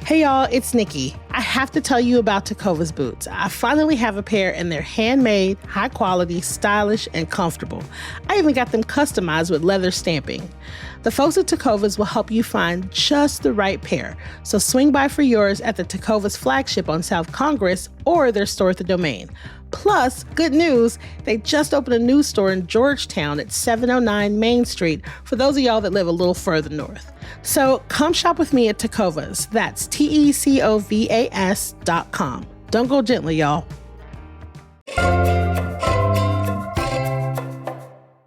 Hey y'all, it's Nikki. I have to tell you about Tecovas boots. I finally have a pair and they're handmade, high quality, stylish, and comfortable. I even got them customized with leather stamping. The folks at Tecovas will help you find just the right pair. So swing by for yours at the Tecovas flagship on South Congress or their store at the Domain. Plus, good news, they just opened a new store in Georgetown at 709 Main Street for those of y'all that live a little further north. So come shop with me at Tecovas. That's TECOVAS.com. Don't go gently, y'all.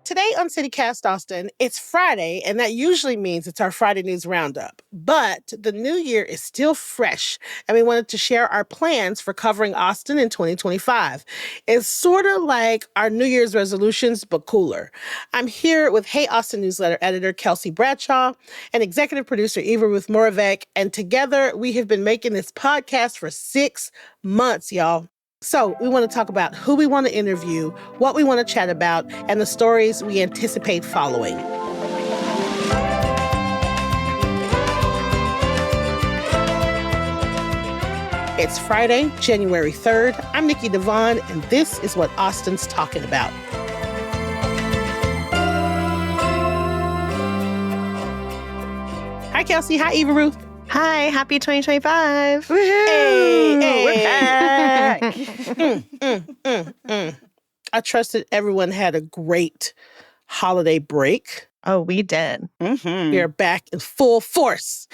Today on CityCast Austin, it's Friday, and that usually means it's our Friday News Roundup. But the new year is still fresh, and we wanted to share our plans for covering Austin in 2025. It's sort of like our New Year's resolutions, but cooler. I'm here with Hey Austin newsletter editor Kelsey Bradshaw and executive producer Eva Ruth Moravec, and together we have been making this podcast for 6 months, y'all. So we want to talk about who we want to interview, what we want to chat about, and the stories we anticipate following. It's Friday, January 3rd. I'm Nikki Devon, and this is what Austin's talking about. Hi, Kelsey. Hi, Eva Ruth. Hi, happy 2025. Woohoo! Hey, we're back. I trust that everyone had a great holiday break. Oh, we did. Mm-hmm. We are back in full force.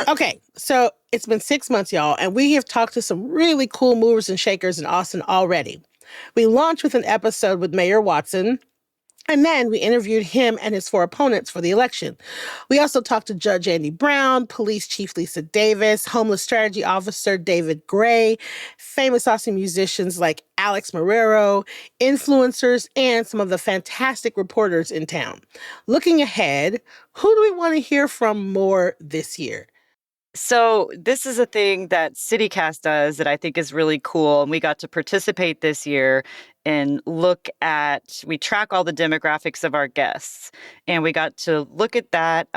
Okay, so it's been 6 months, y'all, and we have talked to some really cool movers and shakers in Austin already. We launched with an episode with Mayor Watson, and then we interviewed him and his 4 opponents for the election. We also talked to Judge Andy Brown, Police Chief Lisa Davis, Homeless Strategy Officer David Gray, famous Austin musicians like Alex Marrero, influencers, and some of the fantastic reporters in town. Looking ahead, who do we want to hear from more this year? So this is a thing that CityCast does that I think is really cool. And we got to participate this year and we track all the demographics of our guests. And we got to look at that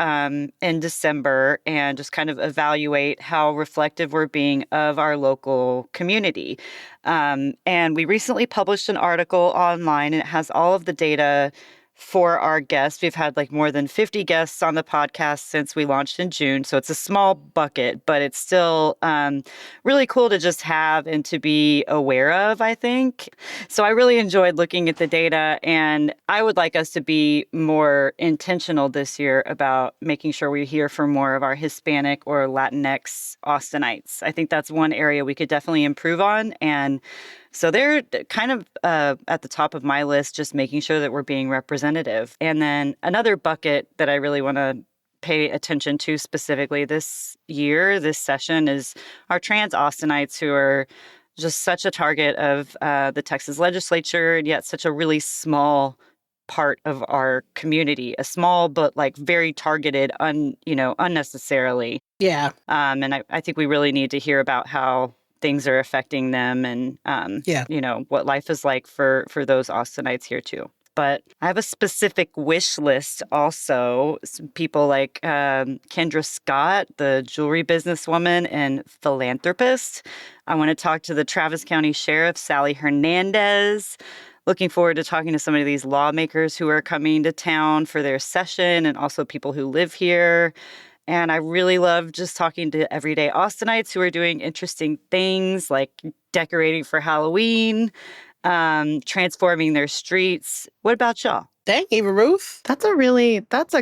in December and just kind of evaluate how reflective we're being of our local community. And we recently published an article online, and it has all of the data for our guests. We've had more than 50 guests on the podcast since we launched in June. So it's a small bucket, but it's still really cool to just have and to be aware of, I think. So I really enjoyed looking at the data, and I would like us to be more intentional this year about making sure we hear from more of our Hispanic or Latinx Austinites. I think that's one area we could definitely improve on. And so they're kind of at the top of my list, just making sure that we're being representative. And then another bucket that I really want to pay attention to specifically this session, is our trans Austinites, who are just such a target of the Texas legislature, and yet such a really small part of our community. A small but very targeted, unnecessarily. Yeah. And I think we really need to hear about how things are affecting them, and what life is like for those Austinites here too. But I have a specific wish list also. Some people like Kendra Scott, the jewelry businesswoman and philanthropist. I want to talk to the Travis County Sheriff, Sally Hernandez. Looking forward to talking to some of these lawmakers who are coming to town for their session, and also people who live here. And I really love just talking to everyday Austinites who are doing interesting things like decorating for Halloween, transforming their streets. What about y'all? Dang, Eva Ruth. That's a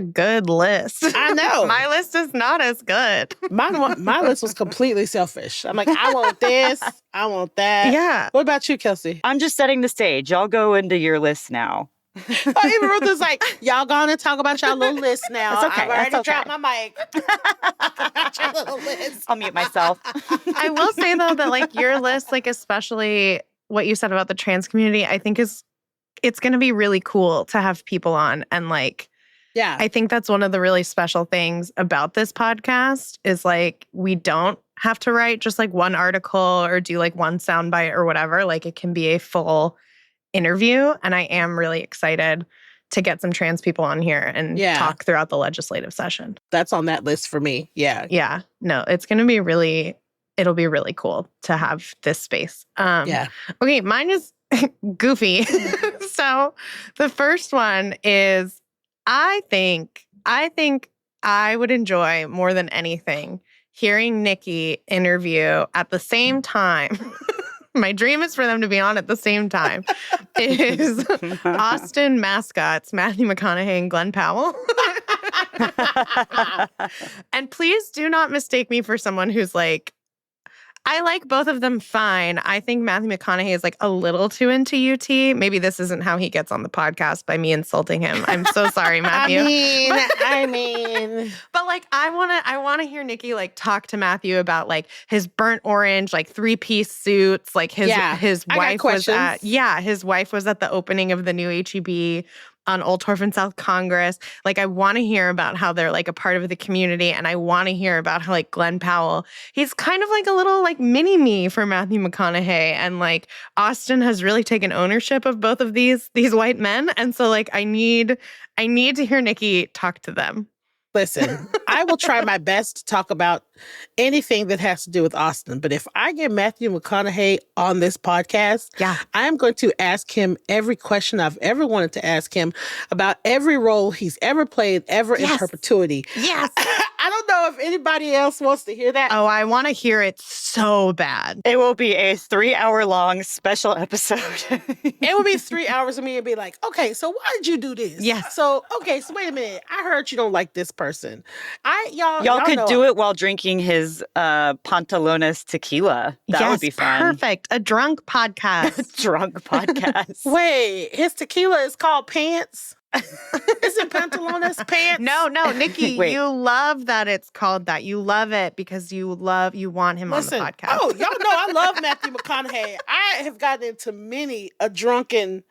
good list. I know. My list is not as good. My list was completely selfish. I'm like, I want this, I want that. Yeah. What about you, Kelsey? I'm just setting the stage. Y'all go into your list now. Eva Ruth is like, y'all going to talk about y'all little list now. It's okay. I've already dropped my mic. Your little list. I'll mute myself. I will say, though, that your list, especially what you said about the trans community, I think it's going to be really cool to have people on. And yeah, I think that's one of the really special things about this podcast is we don't have to write just one article or do one soundbite or whatever. It can be a full interview. And I am really excited to get some trans people on here and talk throughout the legislative session. That's on that list for me. Yeah. Yeah. No, it's going to be it'll be really cool to have this space. Okay, mine is goofy. So the first one is I think I would enjoy more than anything hearing Nikki interview at the same time. My dream is for them to be on at the same time. Is Austin mascots Matthew McConaughey and Glenn Powell. And please do not mistake me for someone who's like, I like both of them fine. I think Matthew McConaughey is like a little too into UT. Maybe this isn't how he gets on the podcast, by me insulting him. I'm so sorry, Matthew. I mean. But like I wanna hear Nikki like talk to Matthew about like his burnt orange, like 3-piece suits. Like his wife was at his wife was at the opening of the new HEB on Old Torf South Congress. Like, I want to hear about how they're like a part of the community. And I want to hear about how like Glenn Powell, he's kind of like a little like mini me for Matthew McConaughey. And like Austin has really taken ownership of both of these white men. And so like I need to hear Nikki talk to them. Listen, I will try my best to talk about anything that has to do with Austin. But if I get Matthew McConaughey on this podcast, I am going to ask him every question I've ever wanted to ask him about every role he's ever played, ever in perpetuity. Yes. I don't know if anybody else wants to hear that. Oh, I want to hear it so bad. It will be a 3-hour-long special episode. It will be 3 hours of me and be like, okay, so why did you do this? Yes. So, okay, so wait a minute. I heard you don't like this person. Y'all could do it while drinking his Pantalones tequila. That would be fun. Perfect. A drunk podcast. Drunk podcast. Wait, his tequila is called Pants? Is it Pantalones Pants? No, Nikki, you love that it's called that. You love it because you want him on the podcast. Oh, y'all know I love Matthew McConaughey. I have gotten into many a drunken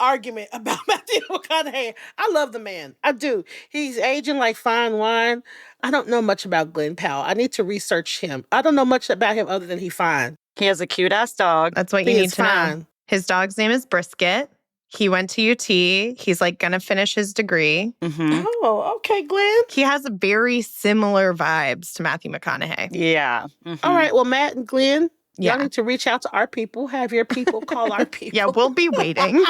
argument about Matthew McConaughey. I love the man. I do. He's aging like fine wine. I don't know much about Glenn Powell. I need to research him. I don't know much about him other than he's fine. He has a cute-ass dog. That's what you need to know. His dog's name is Brisket. He went to UT. He's like going to finish his degree. Mm-hmm. Oh, okay, Glenn. He has very similar vibes to Matthew McConaughey. Yeah. Mm-hmm. All right. Well, Matt and Glenn, y'all need to reach out to our people. Have your people call our people. Yeah, we'll be waiting.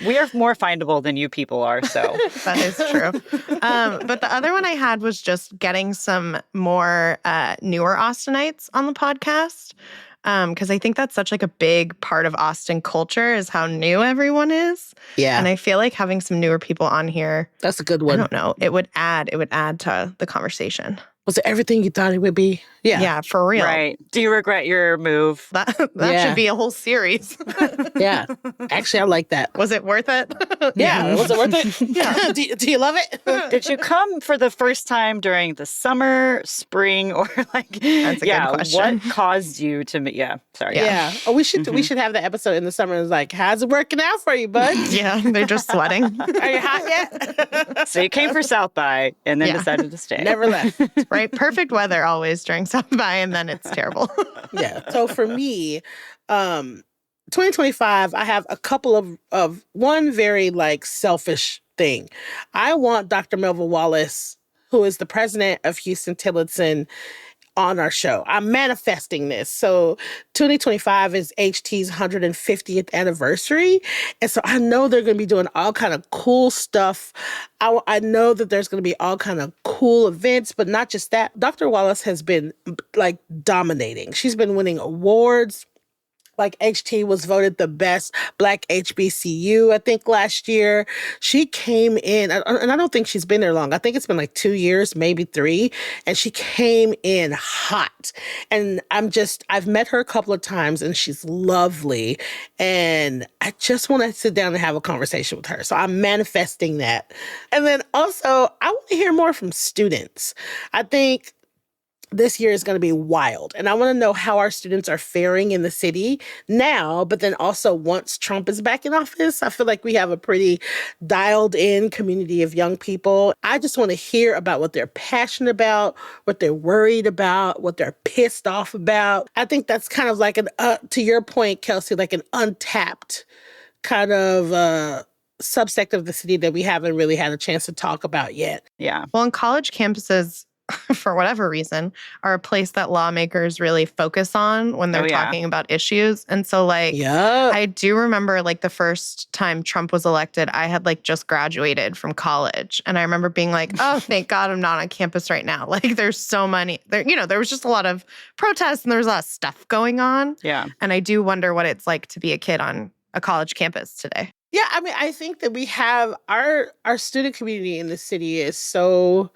We are more findable than you people are, so. That is true. But the other one I had was just getting some more newer Austinites on the podcast. Because I think that's such like a big part of Austin culture is how new everyone is. Yeah. And I feel like having some newer people on here. That's a good one. I don't know. It would add to the conversation. Was it everything you thought it would be? Yeah. Yeah, for real. Right. Do you regret your move? That should be a whole series. Yeah. Actually, I like that. Was it worth it? Yeah. Was it worth it? Yeah. Do you love it? Did you come for the first time during the summer, spring, or like? That's a good question. What caused you to? Sorry. Yeah. Oh, we should have the episode in the summer. It's like, how's it working out for you, bud? Yeah, they're just sweating. Are you hot yet? So you came for South by and then decided to stay. Never left. Right. Perfect weather always during South by, and then it's terrible. Yeah. So for me, 2025, I have a couple of one very like selfish thing. I want Dr. Melville Wallace, who is the president of Houston Tillotson, on our show. I'm manifesting this. So 2025 is HT's 150th anniversary. And so I know they're going to be doing all kind of cool stuff. I know that there's going to be all kind of cool events, but not just that. Dr. Wallace has been like dominating. She's been winning awards. Like HT was voted the best Black HBCU, I think, last year. She came in, and I don't think she's been there long. I think it's been like 2 years, maybe 3. And she came in hot. And I've met her a couple of times and she's lovely. And I just want to sit down and have a conversation with her. So I'm manifesting that. And then also, I want to hear more from students. I think this year is going to be wild. And I want to know how our students are faring in the city now, but then also once Trump is back in office. I feel like we have a pretty dialed in community of young people. I just want to hear about what they're passionate about, what they're worried about, what they're pissed off about. I think that's kind of like to your point, Kelsey, like an untapped kind of subsect of the city that we haven't really had a chance to talk about yet. Yeah. Well, in college campuses, for whatever reason, are a place that lawmakers really focus on when they're talking about issues. And so, like, I do remember, like, the first time Trump was elected, I had, like, just graduated from college. And I remember being like, oh, thank God I'm not on campus right now. Like, there's so many, there was just a lot of protests and there was a lot of stuff going on. Yeah. And I do wonder what it's like to be a kid on a college campus today. Yeah, I mean, I think that we have our student community in the city is so...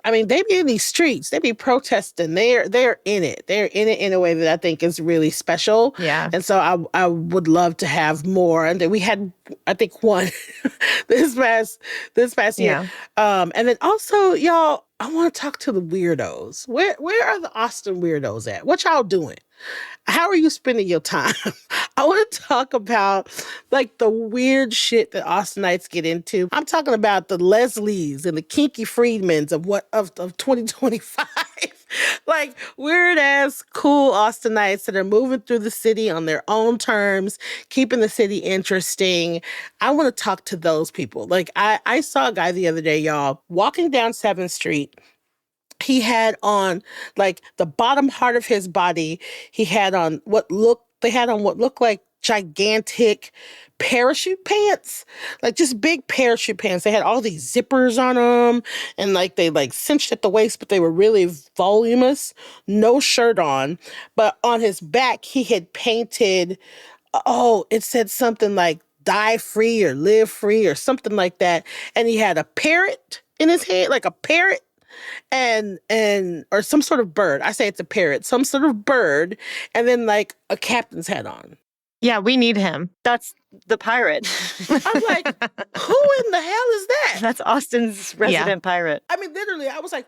I mean, they be in these streets. They be protesting. They're in it. They're in it in a way that I think is really special. Yeah. And so I would love to have more. And then we had, I think, one this past year. Yeah. And then also, y'all, I want to talk to the weirdos. Where are the Austin weirdos at? What y'all doing? How are you spending your time? I want to talk about like the weird shit that Austinites get into. I'm talking about the Leslies and the Kinky Friedmans of 2025. Like weird ass cool Austinites that are moving through the city on their own terms, keeping the city interesting. I want to talk to those people. Like I saw a guy the other day, y'all, walking down 7th Street. He had on like the bottom part of his body. He had on what looked like gigantic parachute pants, like just big parachute pants. They had all these zippers on them and like they like cinched at the waist, but they were really voluminous. No shirt on, but on his back, he had painted, it said something like die free or live free or something like that. And he had a parrot in his hand, like a parrot. And or some sort of bird. I say it's a parrot, some sort of bird, and then like a captain's hat on. Yeah, we need him. That's the pirate. I'm like, who in the hell is that? That's Austin's resident pirate. I mean, literally, I was like,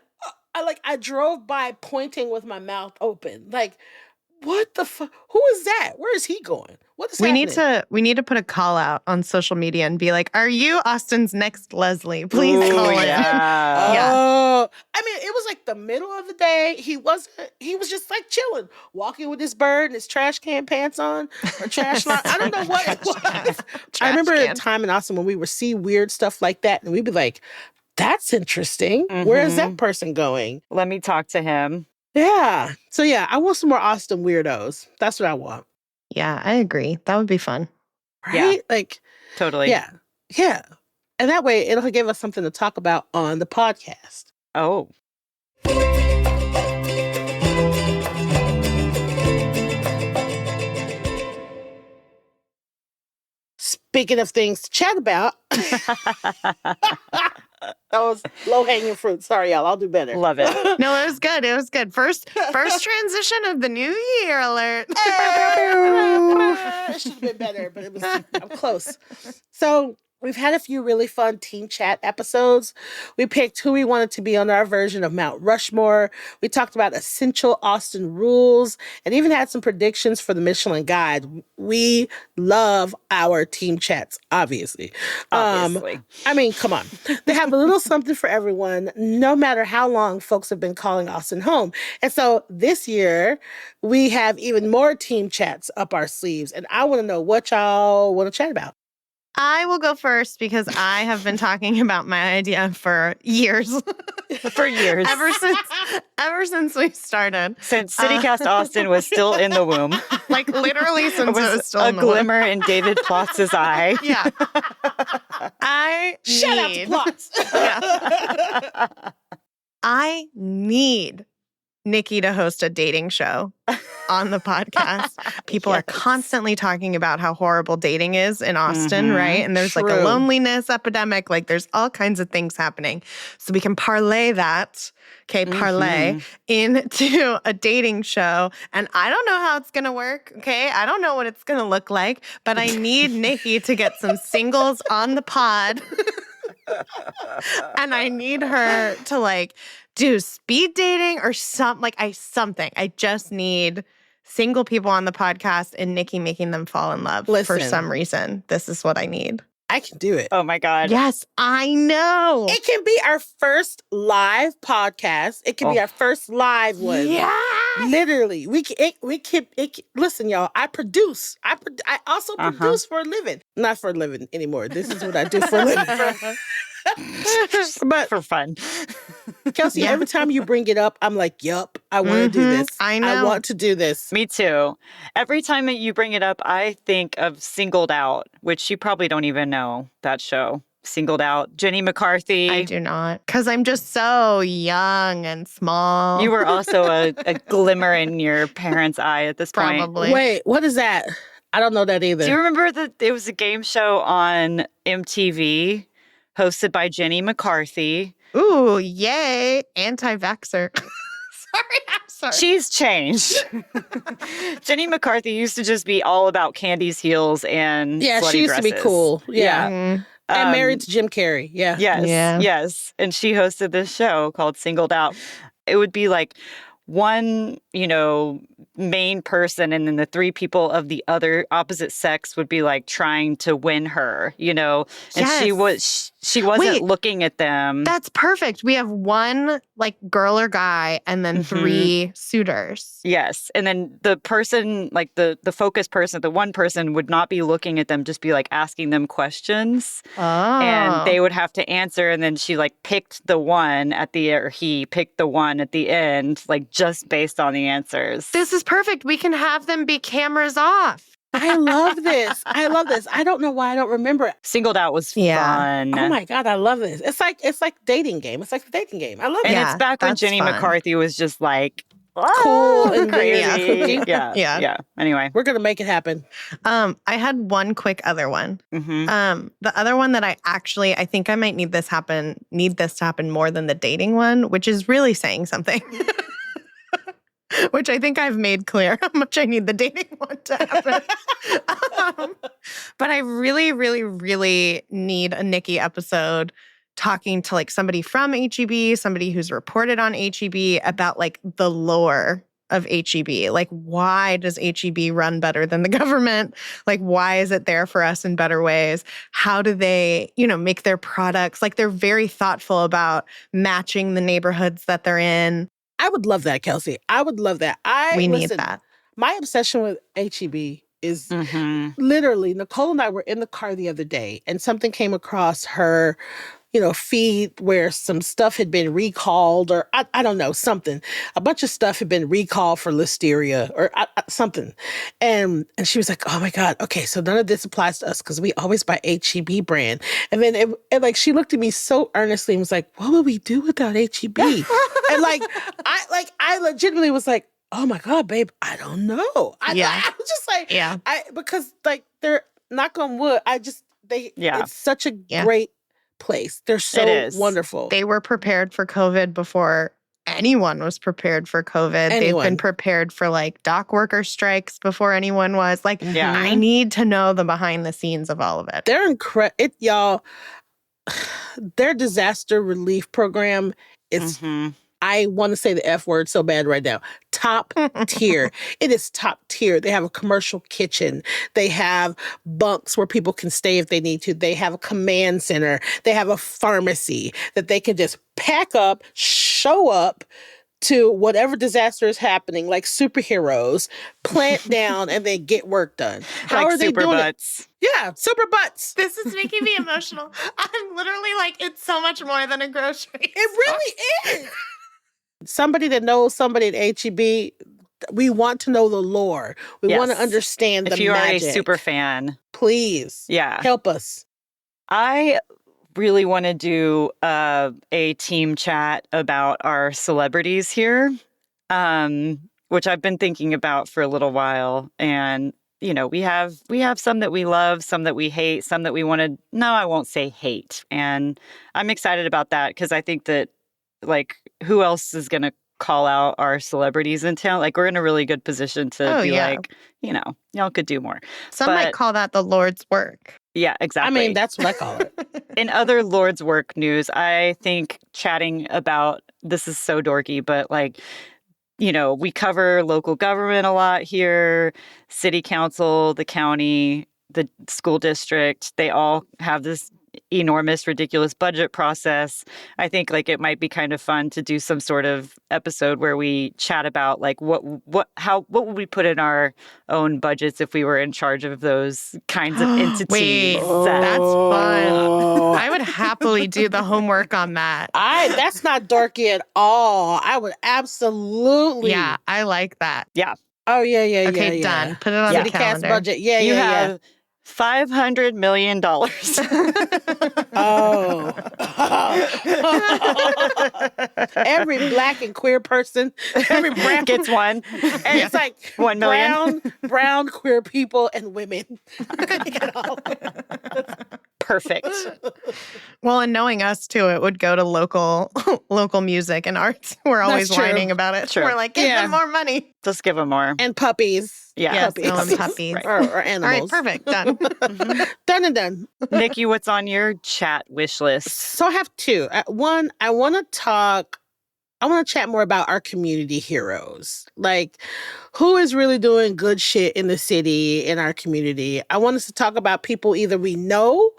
I drove by pointing with my mouth open. Like, what the fuck? Who is that? Where is he going? What is happening? We need to put a call out on social media and be like, are you Austin's next Leslie? Please call in. Yeah. Oh, I mean, it was like the middle of the day. He was just like chilling, walking with his bird and his trash can pants on or trash line. I don't know what it was. I remember a time in Austin when we would see weird stuff like that and we'd be like, that's interesting. Mm-hmm. Where is that person going? Let me talk to him. Yeah. So yeah, I want some more Austin weirdos. That's what I want. Yeah, I agree. That would be fun. Right? Yeah. Like, totally. Yeah. Yeah. And that way it'll give us something to talk about on the podcast. Oh. Speaking of things to chat about. That was low-hanging fruit. Sorry, y'all. I'll do better. Love it. No, it was good. It was good. First transition of the new year alert. It should have been better, but I'm close. So we've had a few really fun team chat episodes. We picked who we wanted to be on our version of Mount Rushmore. We talked about essential Austin rules and even had some predictions for the Michelin Guide. We love our team chats, obviously. Obviously. I mean, come on. They have a little something for everyone, no matter how long folks have been calling Austin home. And so this year, we have even more team chats up our sleeves. And I want to know what y'all want to chat about. I will go first because I have been talking about my idea for years. For years. Ever since we started. Since CityCast Austin was still in the womb. Like literally since it was still in the womb. A glimmer in David Plotz's eye. Yeah. Shout out to Plotz. Yeah. I need Nikki to host a dating show on the podcast. People are constantly talking about how horrible dating is in Austin, right? And there's like a loneliness epidemic. Like there's all kinds of things happening. So we can parlay that, into a dating show. And I don't know how it's going to work, okay? I don't know what it's going to look like, but I need Nikki to get some singles on the pod. And I need her to like do speed dating or something. I just need single people on the podcast and Nikki making them fall in love for some reason. This is what I need. I can do it. Oh my God. Yes, I know. It can be our first live podcast. It can be our first live one. Yeah. Literally, listen, y'all. I produce. I also produce for a living. Not for a living anymore. This is what I do for a living. But for fun. Kelsey, every time you bring it up, I'm like, yup, I want to do this. I know. I want to do this. Me too. Every time that you bring it up, I think of Singled Out, which you probably don't even know that show. Singled Out. Jenny McCarthy. I do not, because I'm just so young and small. You were also a glimmer in your parents' eye at this point. Probably. Wait, what is that? I don't know that either. Do you remember that it was a game show on MTV hosted by Jenny McCarthy? Ooh, yay. Anti-vaxxer. I'm sorry. She's changed. Jenny McCarthy used to just be all about Candy's heels and slutty she used dresses. to be cool. Yeah. Mm-hmm. And married to Jim Carrey. Yeah. Yes. And she hosted this show called Singled Out. It would be like one, main person, and then the three people of the other opposite sex would be like trying to win her, and she wasn't looking at them. That's perfect. We have one like girl or guy and then three suitors. Yes. And then the person, like the focus person, the one person would not be looking at them, just be like asking them questions. Oh. And they would have to answer. And then she like picked the one he picked the one at the end, like just based on the answers. This is perfect. We can have them be cameras off. I love this. I don't know why I don't remember it. Singled Out was fun. Oh my God, I love this. It's like dating game. It's like the dating game. I love it. And it's back when Jenny McCarthy was just like cool and crazy. Yeah. Anyway, we're gonna make it happen. I had one quick other one. The other one that I think I might need this to happen more than the dating one, which is really saying something. Which I think I've made clear how much I need the dating one to happen. But I really, really, really need a Nikki episode talking to like somebody from HEB, somebody who's reported on HEB about like the lore of HEB. Like, why does HEB run better than the government? Like, why is it there for us in better ways? How do they, make their products? Like, they're very thoughtful about matching the neighborhoods that they're in. I would love that, Kelsey. I would love that. We need that. My obsession with HEB is literally, Nicole and I were in the car the other day and something came across her, feed where some stuff had been recalled or I don't know, something. A bunch of stuff had been recalled for listeria or something. And she was like, oh my God, okay, so none of this applies to us because we always buy HEB brand. And then she looked at me so earnestly and was like, what would we do without HEB? And I legitimately was like, oh my God, babe, I don't know. I was just like, because like they're knock on wood, it's such a great place. They're so wonderful. They were prepared for COVID before anyone was prepared for COVID. They've been prepared for like dock worker strikes before anyone was. Like, I need to know the behind the scenes of all of it. They're incredible. Y'all, their disaster relief program is I want to say the F word so bad right now. Top tier. It is top tier. They have a commercial kitchen. They have bunks where people can stay if they need to. They have a command center. They have a pharmacy that they can just pack up, show up to whatever disaster is happening, like superheroes, plant down, and then get work done. How are they doing butts. it? Yeah, super butts. This is making me emotional. I'm literally like, it's so much more than a grocery store. It really is. Somebody that knows somebody at HEB, we want to know the lore. We want to understand the magic. If you are a super fan. Please. Help us. I really want to do a team chat about our celebrities here, which I've been thinking about for a little while. And, we have some that we love, some that we hate, some that we want to, no, I won't say hate. And I'm excited about that because I think that, like, who else is going to call out our celebrities in town? Like, we're in a really good position to like, y'all could do more. Some might call that the Lord's work. Yeah, exactly. I mean, that's what I call it. In other Lord's work news, I think chatting about, this is so dorky, but like, we cover local government a lot here, city council, the county, the school district, they all have this enormous, ridiculous budget process. I think like it might be kind of fun to do some sort of episode where we chat about like what would we put in our own budgets if we were in charge of those kinds of entities. Wait, that's fun. I would happily do the homework on that. That's not dorky at all. I would absolutely. Yeah, I like that. Yeah. Oh, yeah. Okay, done. Put it on the calendar. Cast budget. Yeah, you have $500 million. Oh. Every Black and queer person, every brown gets one. And it's like 1 million. brown queer people and women. Perfect. Well, and knowing us too, it would go to local music and arts. We're always whining about it. True. We're like, give them more money. Just give them more. And puppies. Yeah. Yes, puppies. puppies. Right. Or animals. All right, perfect. Done. Done and done. Nikki, what's on your chat wish list? So I have two. One, I want to chat more about our community heroes. Like, who is really doing good shit in the city, in our community? I want us to talk about people either we know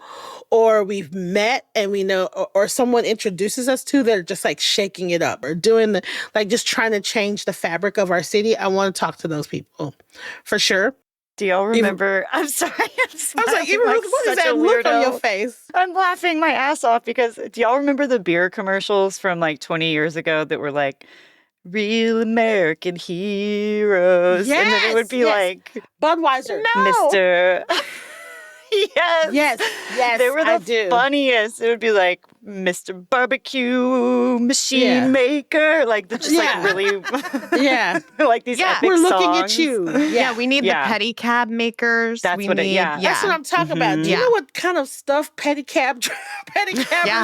or we've met and we know, or someone introduces us to that are just like shaking it up or doing just trying to change the fabric of our city. I want to talk to those people for sure. Do y'all remember? I'm sorry. I was like, what is that look on your face? I'm laughing my ass off because do y'all remember the beer commercials from like 20 years ago that were like, real American heroes? Yes, and then it would be like, Budweiser. No. Mr. Yes. They were the funniest. It would be like Mr. Barbecue Machine Maker. Like, they're just like really, like these epic we're looking songs. at you. Yeah, we need the pedicab makers. That's That's what I'm talking about. Do you know what kind of stuff pedicabbers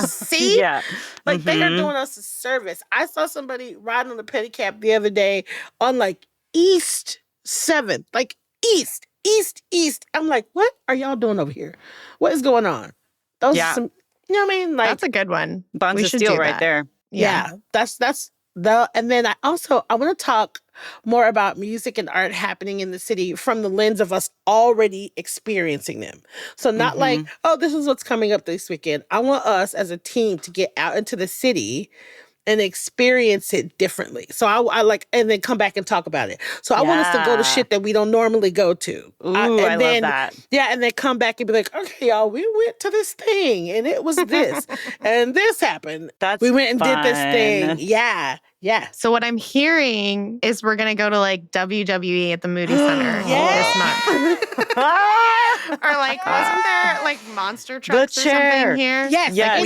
see? Yeah. Like, they are doing us a service. I saw somebody riding on a pedicab the other day on like East 7th. Like, East. I'm like, what are y'all doing over here? What is going on? Those are some, you know what I mean? Like, that's a good one. Buns of Steel right there. Yeah. That's and then I want to talk more about music and art happening in the city from the lens of us already experiencing them. So not like, oh, this is what's coming up this weekend. I want us as a team to get out into the city and experience it differently. So I like, and then come back and talk about it. So I want us to go to shit that we don't normally go to. Ooh, I love that. Yeah, and then come back and be like, okay, y'all, we went to this thing and it was this and this happened. We went and did this thing. Yeah. So what I'm hearing is we're going to go to like WWE at the Moody Center this month. Or like, wasn't there like monster trucks or something here? Yes. Like,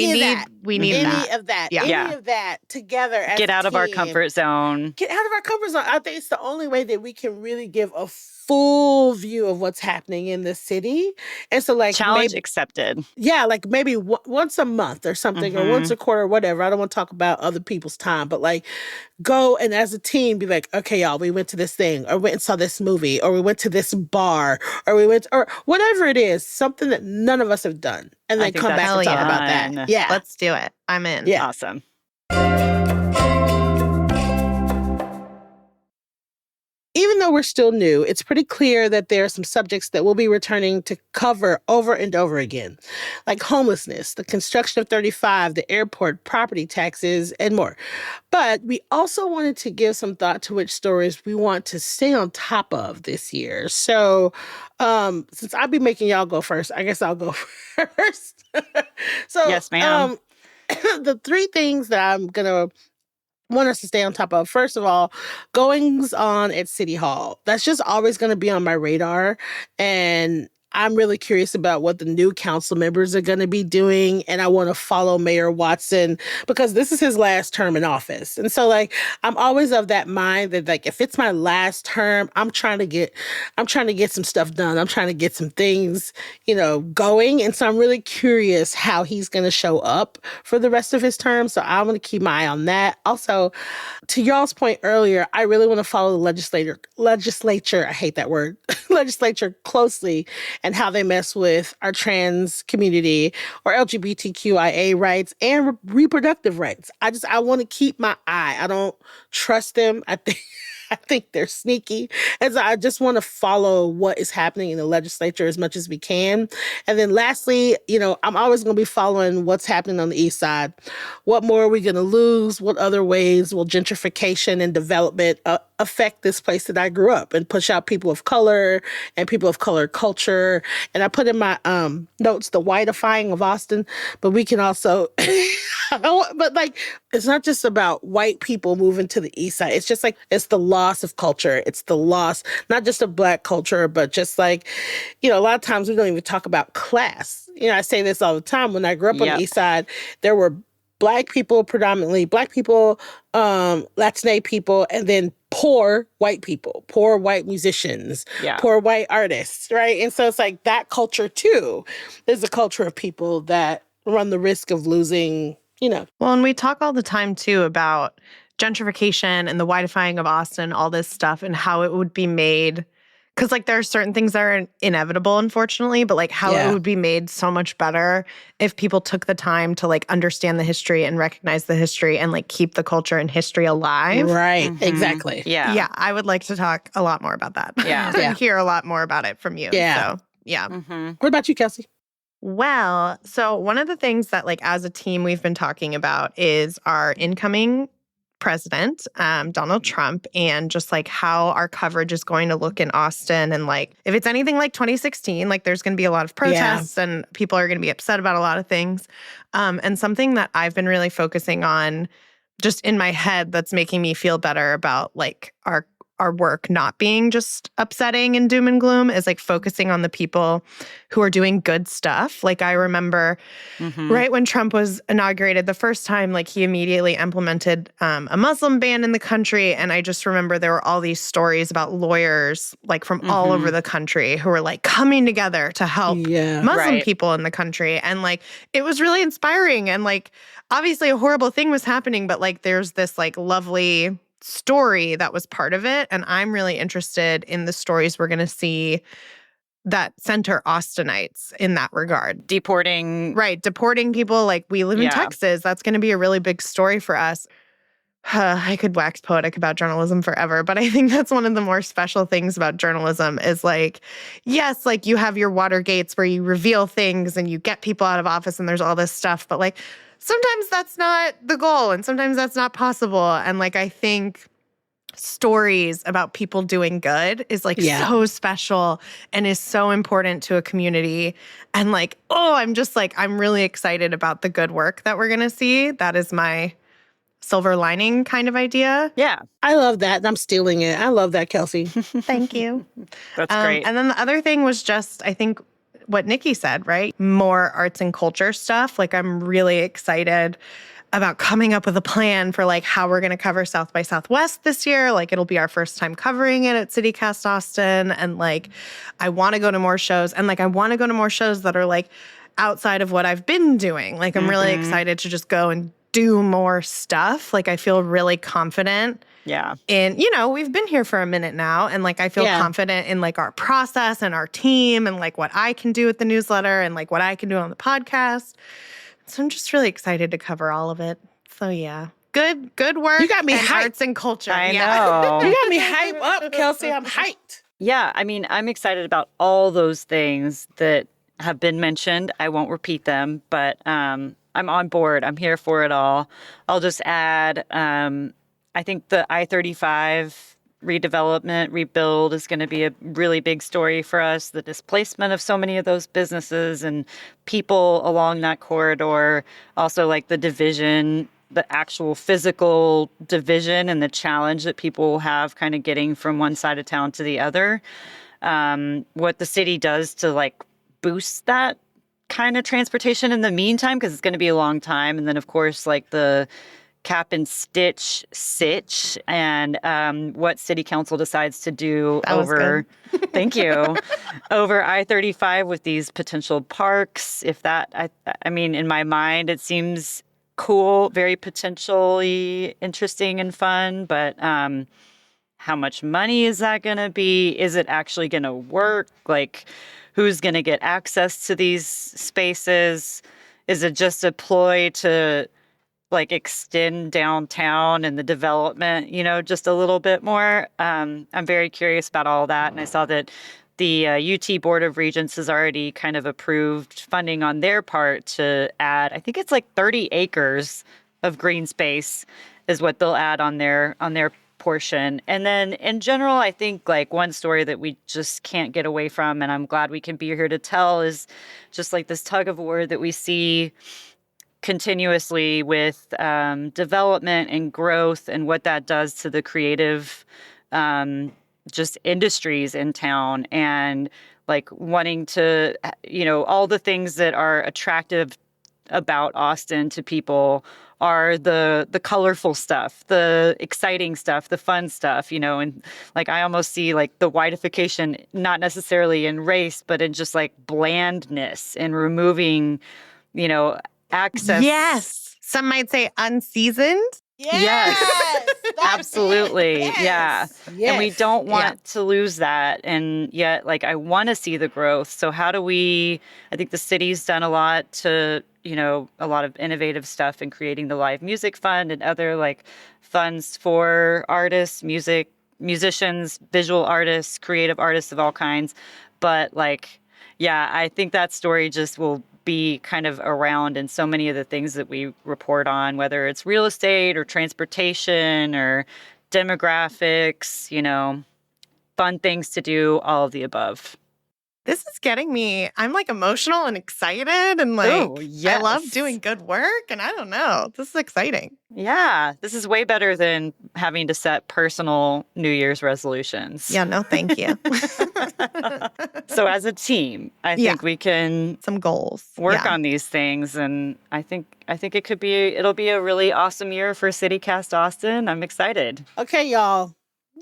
we need any that. of that. Yeah. Any of that together as Get out a of our team. comfort zone. Get out of our comfort zone. I think it's the only way that we can really give a full view of what's happening in the city. And so like challenge accepted. Yeah, like maybe once a month or something or once a quarter or whatever. I don't want to talk about other people's time, but like go and as a team be like, okay, y'all, we went to this thing or went and saw this movie or we went to this bar or we went or whatever it is, something that none of us have done. And then come back and talk about that. Yeah. Let's do it. I'm in. Yeah. Awesome. Even though we're still new, it's pretty clear that there are some subjects that we'll be returning to cover over and over again, like homelessness, the construction of 35, the airport, property taxes, and more. But we also wanted to give some thought to which stories we want to stay on top of this year. So since I'll be making y'all go first, I guess I'll go first. So yes, ma'am. The three things that I'm going to want us to stay on top of. First of all, goings on at City Hall. That's just always going to be on my radar. And I'm really curious about what the new council members are going to be doing. And I want to follow Mayor Watson because this is his last term in office. And so like, I'm always of that mind that like, if it's my last term, I'm trying to get some stuff done. I'm trying to get some things, going. And so I'm really curious how he's going to show up for the rest of his term. So I'm going to keep my eye on that. Also, to y'all's point earlier, I really want to follow the legislature. I hate that word, legislature closely and how they mess with our trans community or LGBTQIA rights and reproductive rights. I want to keep my eye. I don't trust them. I I think they're sneaky. And so I just want to follow what is happening in the legislature as much as we can. And then lastly, I'm always going to be following what's happening on the east side. What more are we going to lose? What other ways will gentrification and development affect this place that I grew up and push out people of color and people of color culture? And I put in my notes the whiteifying of Austin, but we can also, but like, it's not just about white people moving to the east side. It's just like, it's the loss of culture. It's the loss, not just of Black culture, but just like, a lot of times we don't even talk about class. I say this all the time. When I grew up on the east side, there were Black people, predominantly Black people, Latinx people, and then poor white people, poor white musicians, poor white artists, right? And so it's like that culture too is a culture of people that run the risk of losing, Well, and we talk all the time too about gentrification and the whiteifying of Austin, all this stuff, and how it would be made. Because, like, there are certain things that are inevitable, unfortunately, but, like, how it would be made so much better if people took the time to, like, understand the history and recognize the history and, like, keep the culture and history alive. Right. Mm-hmm. Exactly. Yeah. Yeah. I would like to talk a lot more about that. Yeah. And hear a lot more about it from you. Yeah. So, yeah. Mm-hmm. What about you, Kelsey? Well, so one of the things that, like, as a team we've been talking about is our incoming president, Donald Trump, and just like how our coverage is going to look in Austin. And like, if it's anything like 2016, like there's going to be a lot of protests and people are going to be upset about a lot of things. And something that I've been really focusing on just in my head that's making me feel better about like our work not being just upsetting and doom and gloom is like focusing on the people who are doing good stuff. Like I remember right when Trump was inaugurated the first time, like he immediately implemented a Muslim ban in the country. And I just remember there were all these stories about lawyers like from all over the country who were like coming together to help Muslim people in the country. And like, it was really inspiring. And like, obviously a horrible thing was happening, but like, there's this like lovely story that was part of it. And I'm really interested in the stories we're going to see that center Austinites in that regard. Deporting people. Like we live in Texas. That's going to be a really big story for us. I could wax poetic about journalism forever, but I think that's one of the more special things about journalism is like, yes, like you have your Watergates where you reveal things and you get people out of office and there's all this stuff, but like sometimes that's not the goal and sometimes that's not possible. And like, I think stories about people doing good is like so special and is so important to a community. And like, I'm really excited about the good work that we're going to see. That is my silver lining kind of idea. Yeah. I love that. I'm stealing it. I love that, Kelsey. Thank you. That's great. And then the other thing was just, I think, what Nikki said, right? More arts and culture stuff. Like, I'm really excited about coming up with a plan for like how we're going to cover South by Southwest this year. Like, it'll be our first time covering it at CityCast Austin. And like, I want to go to more shows. And like, I want to go to more shows that are like outside of what I've been doing. Like, I'm really excited to just go and do more stuff. Like, I feel really confident. Yeah. And, we've been here for a minute now. And like, I feel confident in like our process and our team and like what I can do with the newsletter and like what I can do on the podcast. So I'm just really excited to cover all of it. So yeah. Good work. You got me hyped. Arts and culture. I know. You got me hyped up, Kelsey. I'm hyped. Yeah. I mean, I'm excited about all those things that have been mentioned. I won't repeat them, but I'm on board. I'm here for it all. I'll just add, I think the I-35 redevelopment, rebuild is going to be a really big story for us. The displacement of so many of those businesses and people along that corridor. Also, like the division, the actual physical division and the challenge that people will have kind of getting from one side of town to the other. What the city does to like boost that kind of transportation in the meantime, because it's going to be a long time. And then, of course, like the cap and stitch sitch and what city council decides to do over thank you over I-35 with these potential parks. If that I mean, in my mind it seems cool, very potentially interesting and fun, but how much money is that going to be? Is it actually going to work? Like, who's going to get access to these spaces? Is it just a ploy to like extend downtown and the development, just a little bit more. I'm very curious about all that. And I saw that the UT Board of Regents has already kind of approved funding on their part to add, I think it's like 30 acres of green space is what they'll add on their portion. And then in general, I think like one story that we just can't get away from, and I'm glad we can be here to tell, is just like this tug of war that we see continuously with development and growth and what that does to the creative just industries in town, and like wanting to, all the things that are attractive about Austin to people are the colorful stuff, the exciting stuff, the fun stuff, and like I almost see like the whiteification, not necessarily in race, but in just like blandness and removing, access. Yes. Some might say unseasoned. Yes. Absolutely. Yes. Yeah. Yes. And we don't want to lose that. And yet, like, I want to see the growth. So how do I think the city's done a lot to, a lot of innovative stuff in creating the Live Music Fund and other like funds for artists, musicians, visual artists, creative artists of all kinds. But like, I think that story just will be kind of around in so many of the things that we report on, whether it's real estate or transportation or demographics, fun things to do, all of the above. This is getting me, I'm like emotional and excited and like, I love doing good work and I don't know, this is exciting. Yeah, this is way better than having to set personal New Year's resolutions. Yeah, no, thank you. So as a team, I think we can some goals work on these things, and I think it'll be a really awesome year for CityCast Austin. I'm excited. Okay, y'all,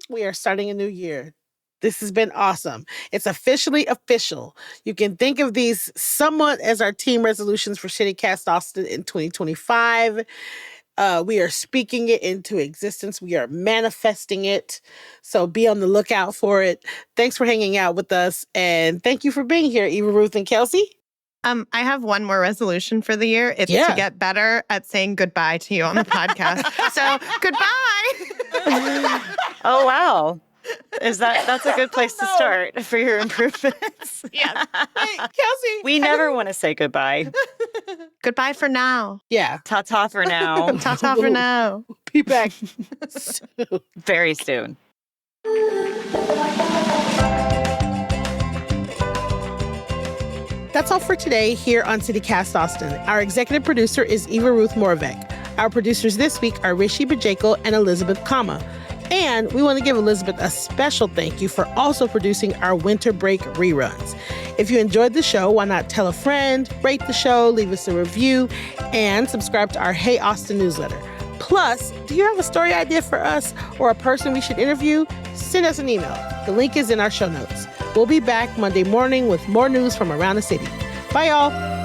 we are starting a new year. This has been awesome. It's officially official. You can think of these somewhat as our team resolutions for CityCast Austin in 2025. We are speaking it into existence. We are manifesting it. So be on the lookout for it. Thanks for hanging out with us. And thank you for being here, Eva, Ruth, and Kelsey. I have one more resolution for the year. It's to get better at saying goodbye to you on the podcast. So goodbye. Oh, wow. That's a good place to start for your improvements. Yeah. Hey, Kelsey. We never want to say goodbye. Goodbye for now. Yeah. Ta-ta for now. Ta-ta for now. Be back soon. Very soon. That's all for today here on CityCast Austin. Our executive producer is Eva Ruth Moravec. Our producers this week are Rishi Bajeko and Elizabeth Kama. And we want to give Elizabeth a special thank you for also producing our winter break reruns. If you enjoyed the show, why not tell a friend, rate the show, leave us a review, and subscribe to our Hey Austin newsletter. Plus, do you have a story idea for us or a person we should interview? Send us an email. The link is in our show notes. We'll be back Monday morning with more news from around the city. Bye, y'all.